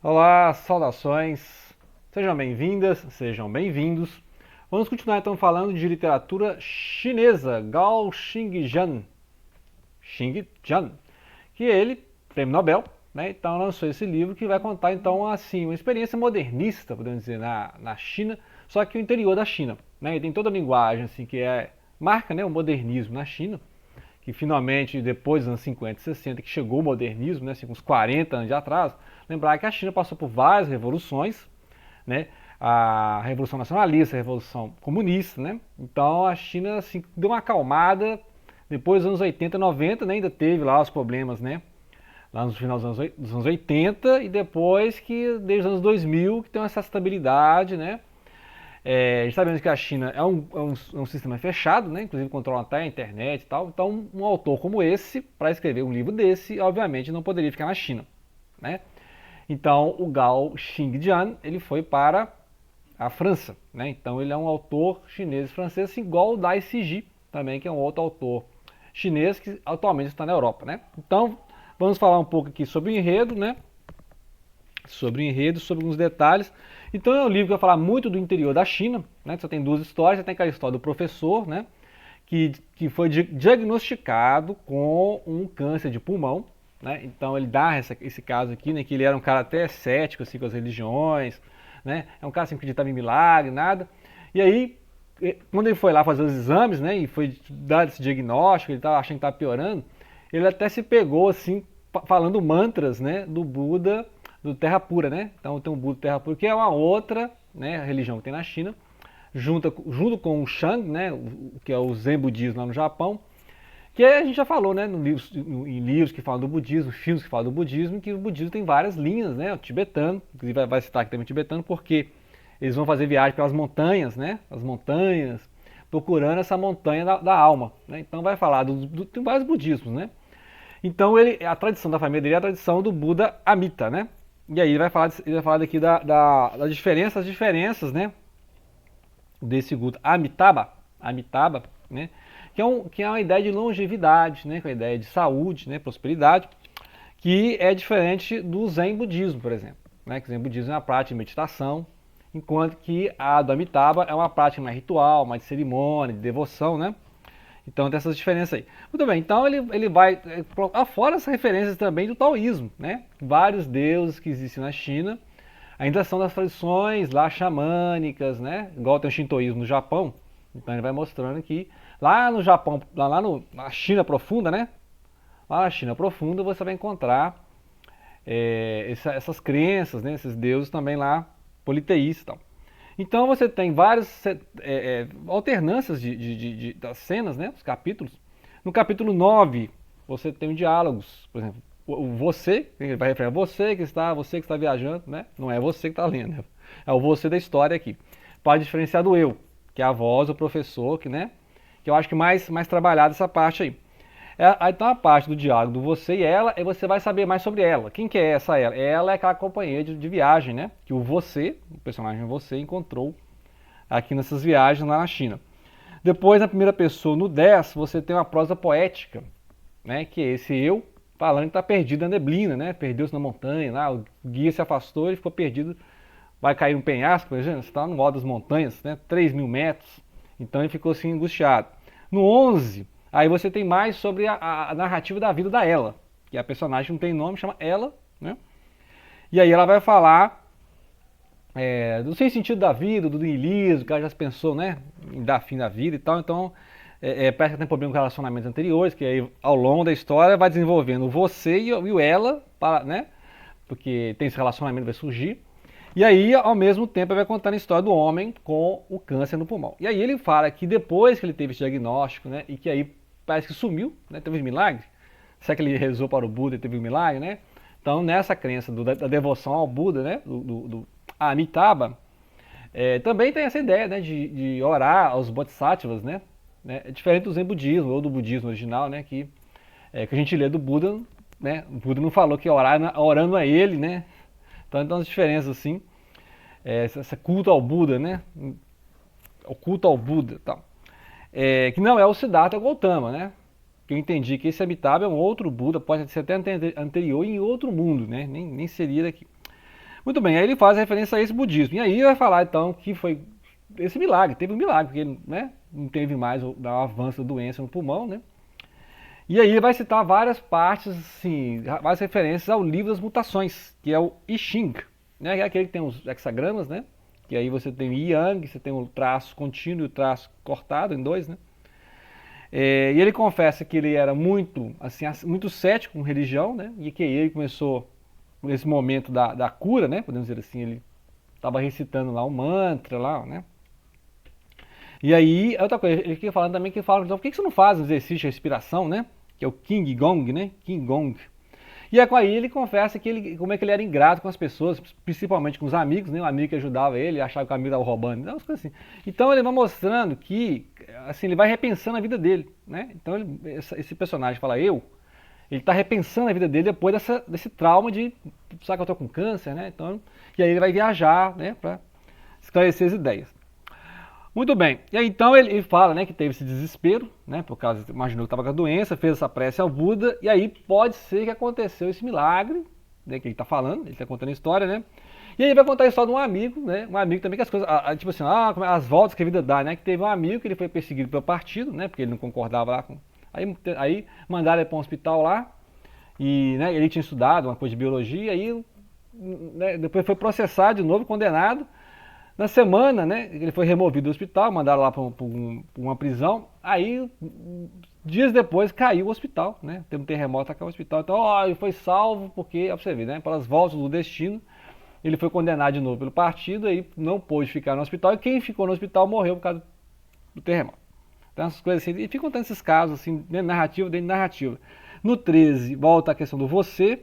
Olá, saudações, sejam bem-vindas, sejam bem-vindos. Vamos continuar então falando de literatura chinesa, Gao Xingjian, que ele, prêmio Nobel, né, então lançou esse livro que vai contar então assim uma experiência modernista, podemos dizer, na China, só que o interior da China, né, e tem toda a linguagem assim que marca, né, o modernismo na China, que finalmente, depois dos anos 50 e 60, que chegou o modernismo, né, assim, uns 40 anos de atraso, lembrar que a China passou por várias revoluções, né, a Revolução Nacionalista, a Revolução Comunista, né, então a China assim, deu uma acalmada, depois dos anos 80 e 90, né, ainda teve lá os problemas, né, lá no final dos anos 80 e depois que, desde os anos 2000, que tem essa estabilidade, né, a gente está vendo que a China é um sistema fechado, né? Inclusive controla até a internet e tal. Então, um autor como esse, para escrever um livro desse, obviamente não poderia ficar na China, né? Então, o Gao Xingjian, ele foi para a França, né? Então, ele é um autor chinês e francês, assim, igual o Dai Siji, também, que é um outro autor chinês que atualmente está na Europa, né? Então, vamos falar um pouco aqui sobre o enredo, né? Sobre alguns detalhes. Então é um livro que vai falar muito do interior da China, né? Só tem duas histórias, você tem aquela história do professor, né? Que foi diagnosticado com um câncer de pulmão, né? Então ele dá esse caso aqui, né? Que ele era um cara até cético assim, com as religiões, né? É um cara assim, que acreditava em milagre, nada. E aí, quando ele foi lá fazer os exames, né? E foi dar esse diagnóstico, ele estava achando que estava piorando, ele até se pegou assim, falando mantras, né? Do Buda do Terra Pura, né? Então tem o Buda do Terra Pura, que é uma outra, né, religião que tem na China, junto com o Shang, né, que é o Zen budismo lá no Japão, que a gente já falou, né, em livros que falam do budismo, filmes que falam do budismo, que o budismo tem várias linhas, né, o tibetano, inclusive vai citar aqui também o tibetano, porque eles vão fazer viagem pelas montanhas, né, as montanhas, procurando essa montanha da alma, né? Então vai falar tem vários budismos, né? Então a tradição da família dele é a tradição do Buda Amita, né? E aí ele vai falar daqui das diferenças, né? Desse Buda Amitabha, né? Que é uma ideia de longevidade, né? Com a ideia de saúde, né? Prosperidade, que é diferente do Zen budismo, por exemplo, né? Que o Zen budismo é uma prática de meditação, enquanto que a do Amitabha é uma prática mais ritual, mais de cerimônia, de devoção, né? Então tem essas diferenças aí. Muito bem, então ele vai colocar fora essas referências também do taoísmo, né? Vários deuses que existem na China ainda são das tradições lá xamânicas, né? Igual tem o shintoísmo no Japão. Então ele vai mostrando que lá no Japão, na China profunda, né? Lá na China profunda você vai encontrar essas crenças, né? Esses deuses também lá politeístas e tal. Então você tem várias alternâncias das cenas, né, dos capítulos. No capítulo 9 você tem diálogos, por exemplo, o você, ele vai referir a você que está viajando, né? Não é você que está lendo, né? É o você da história aqui. Pode diferenciar do eu, que é a voz, o professor, que eu acho que mais trabalhado essa parte aí. Aí tá a parte do diálogo do você e ela, e você vai saber mais sobre ela. Quem que é essa ela? Ela é aquela companheira de viagem, né? Que o personagem você, encontrou aqui nessas viagens lá na China. Depois, na primeira pessoa, no 10, você tem uma prosa poética, né? Que é esse eu falando que está perdido na neblina, né? Perdeu-se na montanha, lá, o guia se afastou e ficou perdido. Vai cair um penhasco, por exemplo, você está no alto das montanhas, né? 3.000 metros. Então ele ficou assim angustiado. No 11, aí você tem mais sobre a narrativa da vida da Ela, que é a personagem que não tem nome, chama Ela, né? E aí ela vai falar do sem sentido da vida, do niilismo, que ela já se pensou, né, em dar fim da vida e tal. Então, parece que tem problema com relacionamentos anteriores, que aí ao longo da história vai desenvolvendo o você e o ela, né, porque tem esse relacionamento que vai surgir. E aí, ao mesmo tempo, ele vai contar a história do homem com o câncer no pulmão. E aí ele fala que depois que ele teve esse diagnóstico, né, e que aí parece que sumiu, né, teve um milagre. Será que ele rezou para o Buda e teve um milagre, né? Então, nessa crença da devoção ao Buda, né, do Amitabha, também tem essa ideia, né, de orar aos bodhisattvas, né? É diferente do Zen budismo ou do budismo original, né, que a gente lê do Buda, né? O Buda não falou que orando a ele, né? Então tem umas diferenças assim. Essa culto ao Buda, né? O culto ao Buda, tal. Que não é o Siddhartha Gautama, né? Que eu entendi que esse Amitabha é um outro Buda, pode ser até anterior em outro mundo, né? Nem seria daqui. Muito bem, aí ele faz referência a esse budismo. E aí vai falar então que foi esse milagre, teve um milagre, porque ele, né, não teve mais o avanço da doença no pulmão, né? E aí ele vai citar várias partes, assim, várias referências ao livro das mutações, que é o I Ching, né? Que é aquele que tem os hexagramas, né? Que aí você tem o Yang, você tem o traço contínuo e o traço cortado em dois, né? E ele confessa que ele era muito, assim, muito cético com religião, né? E que aí ele começou, nesse momento da cura, né? Podemos dizer assim, ele estava recitando lá um mantra lá, né? E aí, outra coisa, ele fica falando também que fala, então, por que você não faz um exercício de respiração, né? Que é o King Gong, né? King Gong. E aí ele confessa que ele, como é que ele era ingrato com as pessoas, principalmente com os amigos, né? O amigo que ajudava ele, achava que o amigo estava roubando, então, coisas assim. Então ele vai mostrando que, assim, ele vai repensando a vida dele, né? Então esse personagem fala ele está repensando a vida dele depois desse trauma de, sabe que eu tô com câncer, né? Então, e aí ele vai viajar, né? Para esclarecer as ideias. Muito bem. E aí, então ele fala, né, que teve esse desespero, né, por causa, imaginou que estava com a doença, fez essa prece ao Buda, e aí pode ser que aconteceu esse milagre, né, que ele está falando, ele está contando a história, né, e aí ele vai contar a história de um amigo, né, um amigo também que as coisas, tipo assim, as voltas que a vida dá, né, que teve um amigo que ele foi perseguido pelo partido, né, porque ele não concordava lá com... Aí mandaram ele para um hospital lá, e, né, ele tinha estudado uma coisa de biologia, aí, né, depois foi processado de novo, condenado. Na semana, né, ele foi removido do hospital, mandaram lá para uma prisão. Aí, dias depois, caiu o hospital, né? Teve um terremoto, caiu o hospital. Então, ó, ele foi salvo porque, ó, pra você ver, né, pelas voltas do destino, ele foi condenado de novo pelo partido, aí não pôde ficar no hospital. E quem ficou no hospital morreu por causa do terremoto. Então, essas coisas assim. E fica contando esses casos, assim, narrativa dentro de narrativa. No 13, volta a questão do você.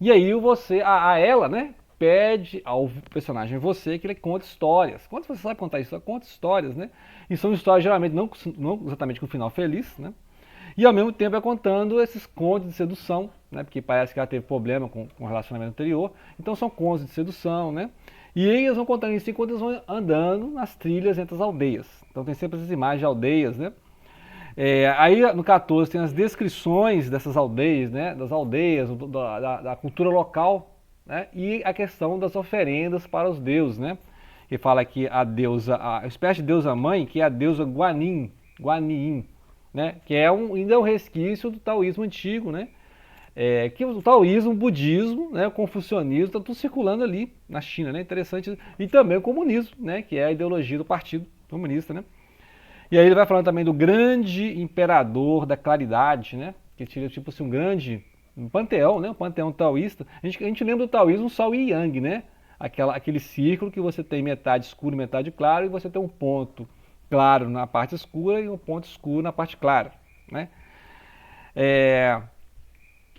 E aí o você, a ela, né? Pede ao personagem você que ele conte histórias. Quando você sabe contar histórias, conta histórias, né? E são histórias geralmente não exatamente com um final feliz, né? E ao mesmo tempo é contando esses contos de sedução, né? Porque parece que ela teve problema com o relacionamento anterior. Então são contos de sedução, né? E eles vão contando isso enquanto eles vão andando nas trilhas entre as aldeias. Então tem sempre essas imagens de aldeias, né? Aí no 14 tem as descrições dessas aldeias, né? Das aldeias, da cultura local, né? E a questão das oferendas para os deuses, né? Que fala que a deusa, a espécie de deusa mãe, que é a deusa Guanyin, né? Que é ainda é um resquício do taoísmo antigo, né? Que o taoísmo, o budismo, né? O confucionismo, está tudo circulando ali na China, né? Interessante. E também o comunismo, né? Que é a ideologia do Partido Comunista, né? E aí ele vai falando também do grande imperador da claridade, né? Que seria tipo assim, um panteão, né? Um panteão taoísta. A gente lembra do taoísmo Sol e Yang, né? Aquele círculo que você tem metade escuro e metade claro, e você tem um ponto claro na parte escura e um ponto escuro na parte clara, né?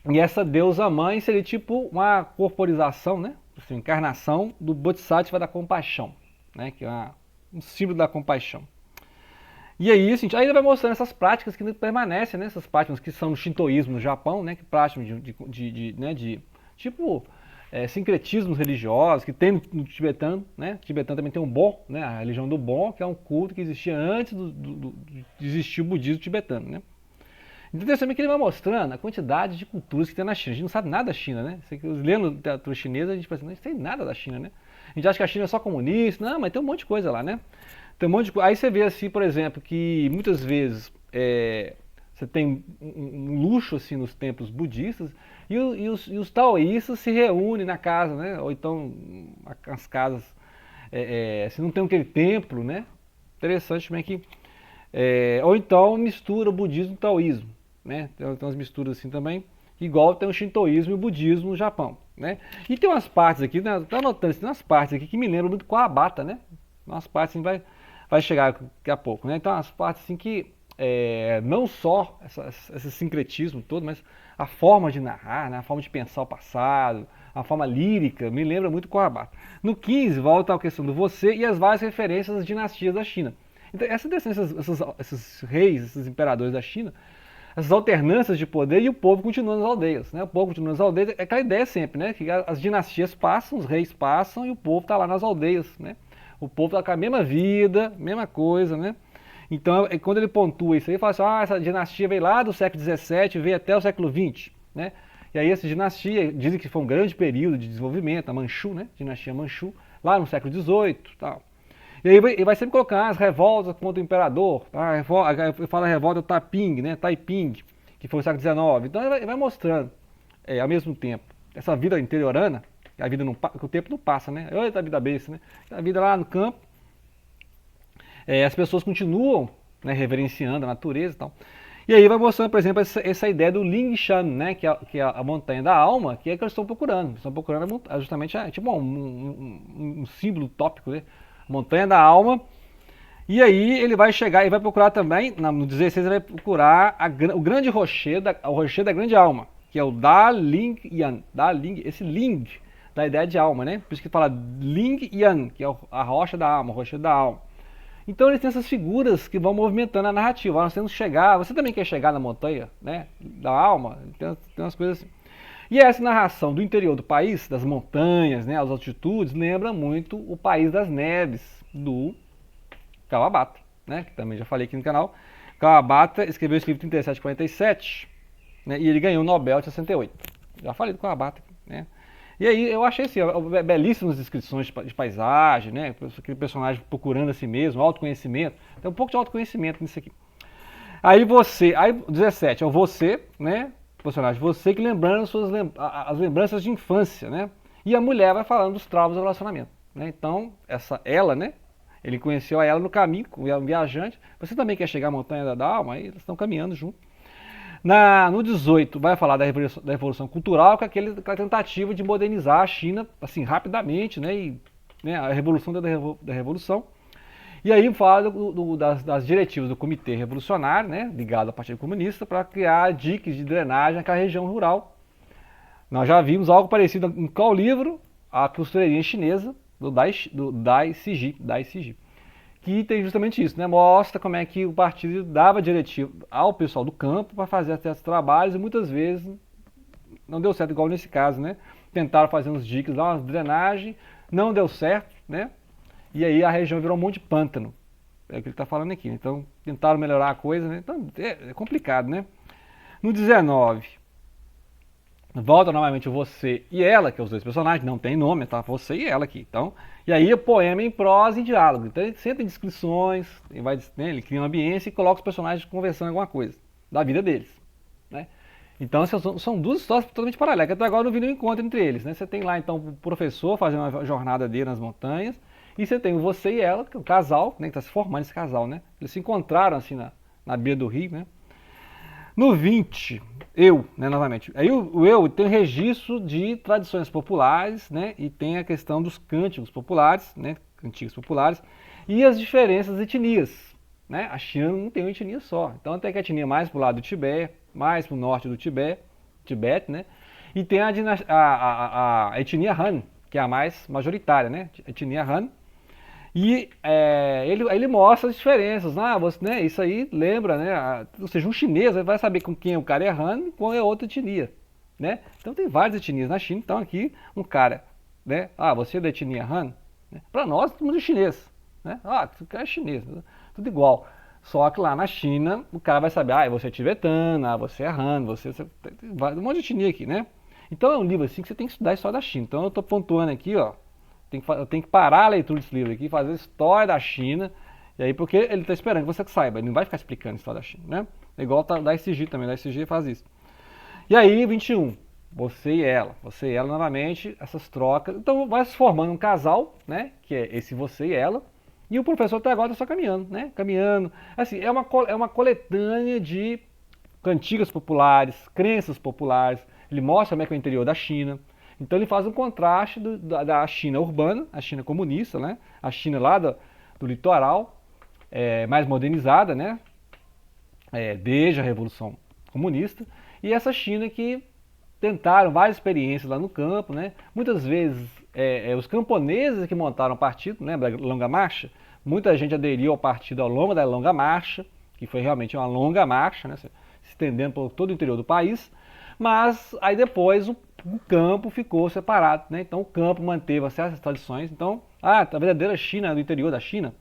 E essa deusa mãe seria tipo uma corporização, né? Assim, encarnação do Bodhisattva da compaixão, né? Que é um símbolo da compaixão. E aí, assim, aí ele vai mostrando essas práticas que permanecem, né? Essas práticas que são no shintoísmo no Japão, né? Que práticas tipo sincretismos religiosos que tem no tibetano, né? O tibetano também tem um Bon, né? A religião do Bon, que é um culto que existia antes de existir o budismo tibetano, né? Então também que ele vai mostrando a quantidade de culturas que tem na China. A gente não sabe nada da China, né? Lendo literatura chinesa, a gente pensa, não tem nada da China, né? A gente acha que a China é só comunista, não, mas tem um monte de coisa lá, né? Tem um monte de coisa. Aí você vê assim, por exemplo, que muitas vezes você tem um luxo assim nos templos budistas e os taoístas se reúnem na casa, né? Ou então as casas, se não tem aquele templo, né? Interessante também que ou então mistura o budismo e o taoísmo, né? Tem umas misturas assim também, igual tem o shintoísmo e o budismo no Japão, né? E tem umas partes aqui, né? Tá anotando, tem umas partes aqui que me lembram muito Kuwabata, né? Umas partes assim, vai chegar daqui a pouco, né? Então as partes assim que não só esse sincretismo todo, mas a forma de narrar, né? A forma de pensar o passado, a forma lírica, me lembra muito Kuwabata. No 15 volta a questão do você e as várias referências às dinastias da China. Então esses reis, esses imperadores da China, essas alternâncias de poder e o povo continua nas aldeias, né? O povo continua nas aldeias, é aquela ideia sempre, né? Que as dinastias passam, os reis passam e o povo está lá nas aldeias, né? O povo está com a mesma vida, mesma coisa, né? Então, quando ele pontua isso aí, ele fala assim, essa dinastia veio lá do século XVII, veio até o século XX, né? E aí essa dinastia, dizem que foi um grande período de desenvolvimento, a Manchu, né? Dinastia Manchu, lá no século XVIII, tal. E aí ele vai sempre colocar as revoltas contra o imperador, tá? Eu falo a revolta Taiping, né? Taiping, que foi no século XIX. Então ele vai mostrando, ao mesmo tempo, essa vida interiorana, a vida não, que o tempo não passa, né? Olha a vida besta, né? A vida lá no campo, as pessoas continuam, né, reverenciando a natureza e tal. E aí vai mostrando, por exemplo, essa ideia do Lingshan, né, que é a montanha da alma, que é que eles estão procurando. Estão procurando justamente tipo um símbolo tópico, né? Montanha da alma. E aí ele vai chegar e vai procurar também, no 16 ele vai procurar o grande rochedo, o rochedo da grande alma, que é o Da Ling Yan. Da Ling, esse Ling, da ideia de alma, né? Por isso que fala Ling Yan, que é a rocha da alma, o rochedo da alma. Então eles têm essas figuras que vão movimentando a narrativa. Nós temos que chegar, você também quer chegar na montanha, né? Da alma, tem umas coisas assim. E essa narração do interior do país, das montanhas, né, as altitudes, lembra muito o País das Neves, do Kawabata, né? Que também já falei aqui no canal. Kawabata escreveu esse livro em 3747, né? E ele ganhou o Nobel de 68. Já falei do Kawabata, né? E aí eu achei assim, belíssimas descrições de paisagem, né? Aquele personagem procurando a si mesmo, autoconhecimento. Tem um pouco de autoconhecimento nisso aqui. Aí 17, é o você, né? Personagem, você que lembrando as lembranças de infância, né? E a mulher vai falando dos traumas do relacionamento, né? Então, ela, né? Ele conheceu ela no caminho, um viajante. Você também quer chegar à montanha da alma? Aí eles estão caminhando junto. No 18 vai falar da Revolução Cultural, que é aquela tentativa de modernizar a China assim rapidamente, né, e, né, a revolução da Revolução. E aí fala das diretivas do Comitê Revolucionário, né, ligado ao Partido Comunista, para criar diques de drenagem naquela região rural. Nós já vimos algo parecido em qual livro? A costureirinha chinesa do Dai Siji, que tem justamente isso, né? Mostra como é que o partido dava diretiva ao pessoal do campo para fazer certos trabalhos e muitas vezes não deu certo, igual nesse caso, né? Tentaram fazer uns diques lá, uma drenagem, não deu certo, né? E aí a região virou um monte de pântano. É o que ele está falando aqui. Então tentaram melhorar a coisa, né? Então é complicado, né? No 19, volta novamente o você e ela, que é os dois personagens, não tem nome, tá? Você e ela aqui. Então, e aí o poema em prosa e em diálogo. Então ele sempre tem descrições, ele cria uma ambiência e coloca os personagens conversando alguma coisa da vida deles, né? Então são duas histórias totalmente paralelas, que até agora não vi nenhum encontro entre eles, né? Você tem lá então o professor fazendo uma jornada dele nas montanhas, e você tem o você e ela, que é o casal, né? Que está se formando esse casal, né? Eles se encontraram assim na beira do rio, né? No 20, né, novamente. Aí o eu tem registro de tradições populares, né, e tem a questão dos cânticos populares, né, cantigos populares, e as diferenças de etnias, né. A China não tem uma etnia só, então tem a etnia mais pro lado do Tibete, mais pro norte do Tibete, né, e tem a etnia Han, que é a mais majoritária, né, a etnia Han. E ele mostra as diferenças. Né, isso aí lembra, né? Ou seja, um chinês vai saber com quem o cara é Han e com a outra etnia. Né? Então tem várias etnias na China. Então aqui um cara, né? Você é da etnia Han? Né? Para nós, todo mundo é chinês. Né? O cara é chinês, tudo igual. Só que lá na China, o cara vai saber, você é tibetano, você é Han, você tem um monte de etnia aqui, né? Então é um livro assim que você tem que estudar a história da China. Então eu estou pontuando aqui, ó. Eu tenho que parar a leitura desse livro aqui, fazer a história da China, e aí porque ele está esperando que você saiba, ele não vai ficar explicando a história da China, né? É igual da ICG também, da ICG faz isso. E aí, 21, você e ela novamente, essas trocas, então vai se formando um casal, né? Que é esse você e ela, e o professor até agora está só caminhando, né? Caminhando, assim, é uma coletânea de cantigas populares, crenças populares, ele mostra como é que é o interior da China. Então ele faz um contraste da China urbana, a China comunista, né? A China lá do litoral, mais modernizada, né? Desde a Revolução Comunista, e essa China que tentaram várias experiências lá no campo, né? Muitas vezes os camponeses que montaram o partido, lembra da Longa Marcha? Muita gente aderiu ao partido ao longo da Longa Marcha, que foi realmente uma longa marcha, né? Se estendendo por todo o interior do país, mas aí depois o campo ficou separado, né? Então o campo manteve certas tradições. Então, a verdadeira China é do interior da China,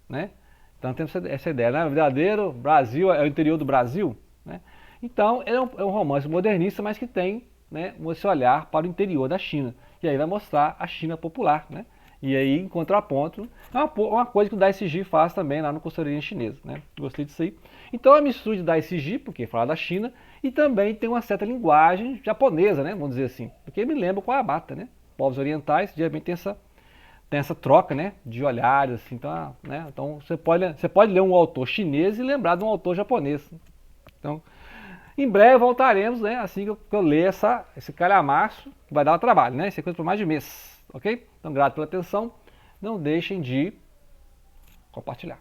né? Então temos essa ideia, né? O verdadeiro Brasil é o interior do Brasil, né? Então é um romance modernista, mas que tem né, esse olhar para o interior da China. E aí vai mostrar a China popular, né? E aí, em contraponto, é uma coisa que o Daisy faz também lá no Costureirinha Chinesa, né? Gostei disso aí. Então é a mistura de Daisy, porque fala da China, e também tem uma certa linguagem japonesa, né? Vamos dizer assim. Porque me lembra com a Abata, né? Povos orientais, geralmente tem essa troca, né? De olhares, assim. Então, né? Então você pode ler um autor chinês e lembrar de um autor japonês. Então, em breve voltaremos, né? Assim que eu ler esse calhamaço, vai dar um trabalho, né? Isso é coisa por mais de mês, ok? Então, grato pela atenção. Não deixem de compartilhar.